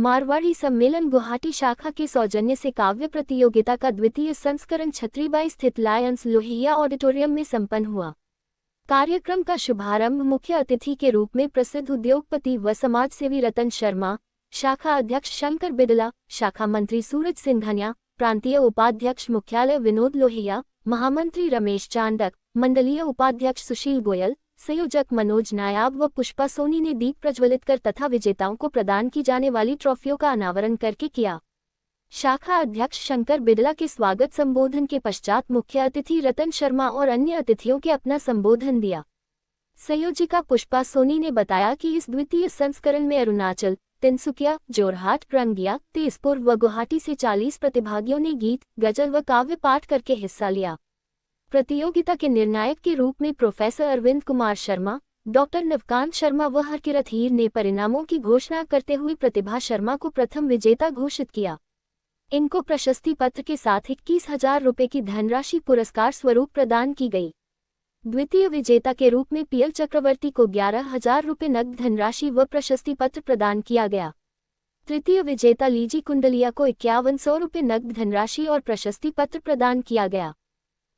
मारवाड़ी सम्मेलन गुवाहाटी शाखा के सौजन्य से काव्य प्रतियोगिता का द्वितीय संस्करण छतरीबाई स्थित लायंस लोहिया ऑडिटोरियम में संपन्न हुआ। कार्यक्रम का शुभारंभ मुख्य अतिथि के रूप में प्रसिद्ध उद्योगपति व समाजसेवी रतन शर्मा, शाखा अध्यक्ष शंकर बिडला, शाखा मंत्री सूरज सिंघानिया, प्रांतीय उपाध्यक्ष मुख्यालय विनोद लोहिया, महामंत्री रमेश चांडक, मंडलीय उपाध्यक्ष सुशील गोयल, संयोजक मनोज नायाब व पुष्पा सोनी ने दीप प्रज्वलित कर तथा विजेताओं को प्रदान की जाने वाली ट्रॉफियों का अनावरण करके किया। शाखा अध्यक्ष शंकर बिडला के स्वागत संबोधन के पश्चात मुख्य अतिथि रतन शर्मा और अन्य अतिथियों के अपना संबोधन दिया। संयोजिका पुष्पा सोनी ने बताया कि इस द्वितीय संस्करण में अरुणाचल, तिनसुकिया, जोरहाट, रंगिया, तेजपुर व गुवाहाटी से 40 प्रतिभागियों ने गीत, गजल व काव्य पाठ करके हिस्सा लिया। प्रतियोगिता के निर्णायक के रूप में प्रोफेसर अरविंद कुमार शर्मा, डॉक्टर नवकांत शर्मा व हरकिरत हीर ने परिणामों की घोषणा करते हुए प्रतिभा शर्मा को प्रथम विजेता घोषित किया। इनको प्रशस्ति पत्र के साथ 21,000 रुपये की धनराशि पुरस्कार स्वरूप प्रदान की गई। द्वितीय विजेता के रूप में पीएल चक्रवर्ती को 11,000 रुपये नकद धनराशि व प्रशस्ति पत्र प्रदान किया गया। तृतीय विजेता लीजी कुंडलिया को 5100 रुपये नकद धनराशि और प्रशस्ति पत्र प्रदान किया गया।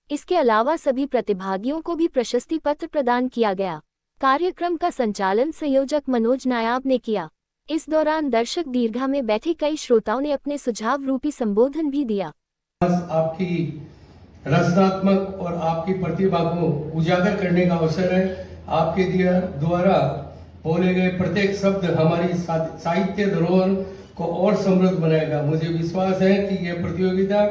इसके अलावा सभी प्रतिभागियों को भी प्रशस्ति पत्र प्रदान किया गया। कार्यक्रम का संचालन संयोजक मनोज नायाब ने किया। इस दौरान दर्शक दीर्घा में बैठे कई श्रोताओं ने अपने सुझाव रूपी संबोधन भी दिया। आपकी रचनात्मक और आपकी प्रतिभा को उजागर करने का अवसर है। आपके द्वारा बोले गए प्रत्येक शब्द हमारी साहित्य धरोहर को और समृद्ध बनाएगा। मुझे विश्वास है कि यह प्रतियोगिता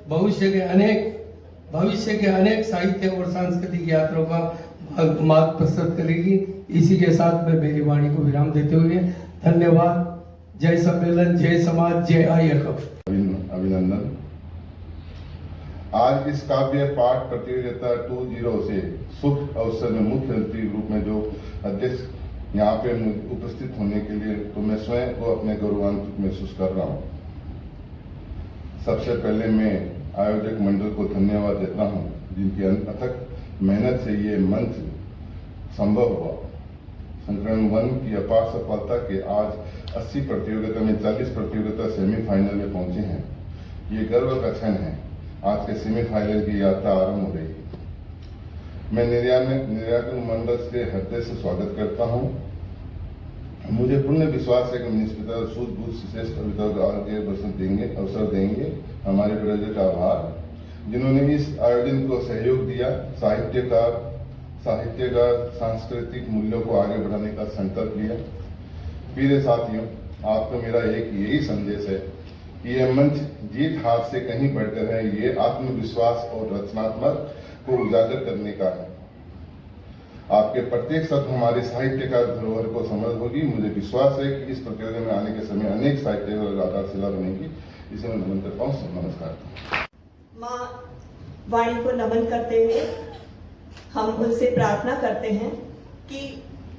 भविष्य के अनेक साहित्य और सांस्कृतिक यात्राओं का मार्ग प्रस्तुत करेगी। इसी के साथ मैं मेरी वाणी को विराम देते हुए धन्यवाद। जय सम्मेलन, जय समाज, जय IFF। अभिनंदन। आज इस काव्य पाठ प्रतियोगिता 20 से शुभ अवसर में मुख्य अतिथि के रूप में जो अध्यक्ष यहाँ पे उपस्थित होने के लिए तो मैं स्वयं को अपने गौरवान्वित महसूस कर रहा हूँ। सबसे पहले मैं आयोजक मंडल को धन्यवाद देता हूँ, जिनकी अथक मेहनत से ये मंच संभव हुआ। संस्करण 1 की अपार सफलता के आज 80 प्रतियोगिता में 40 प्रतियोगिता सेमीफाइनल में पहुंचे हैं। ये गर्व का क्षण है। आज के सेमीफाइनल की यात्रा आरंभ हो रही है। मैं निर्यातन मंडल से हृदय से स्वागत करता हूं। मुझे पूर्ण विश्वास है कि मिनिस्टर सूझबूझ श्रेष्ठ अवसर देंगे। हमारे प्रेरक का आभार जिन्होंने इस आयोजन को सहयोग दिया। साहित्यकार सांस्कृतिक मूल्यों को आगे बढ़ाने का संकल्प लिया। प्रिय साथियों, आपको मेरा एक यही संदेश है कि यह मंच जीत हार से कहीं बढ़कर है। ये आत्मविश्वास और रचनात्मक को उजागर करने का है। आपके प्रत्येक शब्द हमारे साहित्यकार धरोहर को समृद्ध होगी। मुझे विश्वास है कि इस प्रतियोगिता में आने के समय अनेक साहित्यकार आधारशिला बनेगी। इसे मैं नमन करता हूँ। नमस्कार। माँ वाणी को नमन करते हुए हम उनसे प्रार्थना करते हैं कि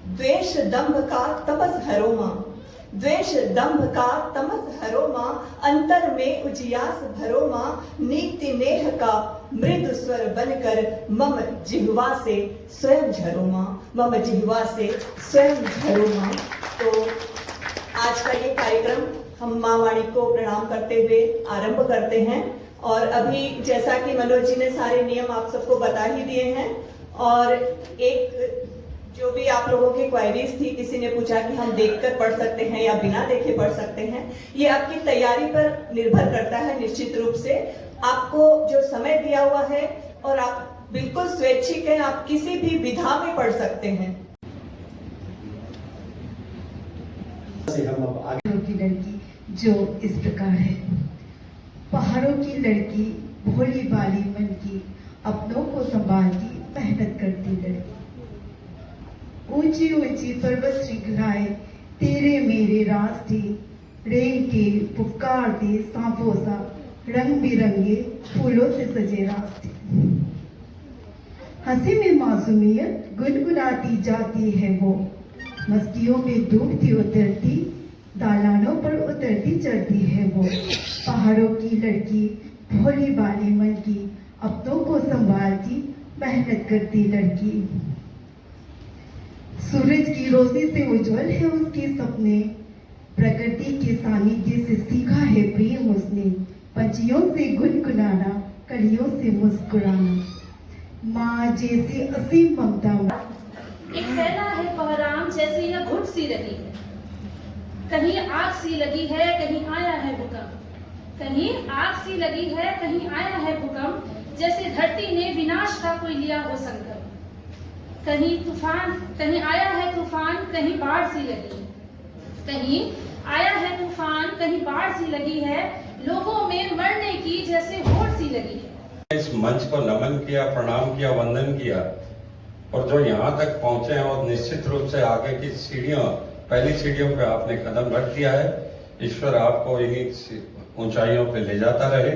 द्वेष दंभ का तपस हरो माँ, द्वेष दंभ का तमस हरो माँ, अंतर में उजियास भरो माँ, नीति नेह का मृदु स्वर बनकर मम जिह्वा से स्वयं झरो माँ, मम जिह्वा से स्वयं झरो माँ। तो आज का ये कार्यक्रम हम माँ वाणी को प्रणाम करते हुए आरंभ करते हैं। और अभी जैसा कि मनोज जी ने सारे नियम आप सबको बता ही दिए हैं, और एक जो भी आप लोगों की क्वेरीज थी, किसी ने पूछा कि हम देखकर पढ़ सकते हैं या बिना देखे पढ़ सकते हैं, ये आपकी तैयारी पर निर्भर करता है। निश्चित रूप से आपको जो समय दिया हुआ है और आप बिल्कुल स्वैच्छिक हैं, आप किसी भी विधा में पढ़ सकते हैं। की लड़की जो इस प्रकार है। पहाड़ों की लड़की, भोली भाली मन की, अपनों को संभालती, मेहनत करती लड़की। ऊंची ऊंची पर्वत श्रृंखलाएं तेरे मेरे रास्ते, रेंगे पुकारते सांपों सा, रंग बिरंगे फूलों से सजे रास्ते। हंसी में मासूमियत गुनगुनाती जाती है वो, मस्तियों में डूबती उतरती, दालानों पर उतरती चढ़ती है वो। पहाड़ों की लड़की, भोली भाली मन की, अपनों को संभालती, मेहनत करती लड़की। सूरज की रोशनी से उज्जवल है उसके सपने, प्रकृति के सानिध्य से सीखा है प्रेम उसने, पंछियों से गुनगुनाना, कलियों से मुस्कुराना। माँ जैसी असीम ममता एक फैला है कोहराम जैसे यह घुट सी लगी है, कहीं आग सी लगी है, कहीं आया है भूकंप, कहीं आग सी लगी है, कहीं आया है भूकंप, जैसे धरती ने विनाश का कोई लिया हो संकल्प। कहीं तूफान, कहीं आया है तूफान, कहीं बाढ़ सी लगी है, कहीं आया है तूफान, कहीं बाढ़ सी लगी है, लोगों में मरने की जैसे होड़ सी लगी है। इस मंच को नमन किया, प्रणाम किया, वंदन किया, और जो यहाँ तक पहुंचे हैं और निश्चित रूप से आगे की सीढ़ियों, पहली सीढ़ियों पे आपने कदम रख दिया है। ईश्वर आपको इन्हीं ऊंचाइयों पे ले जाता रहे।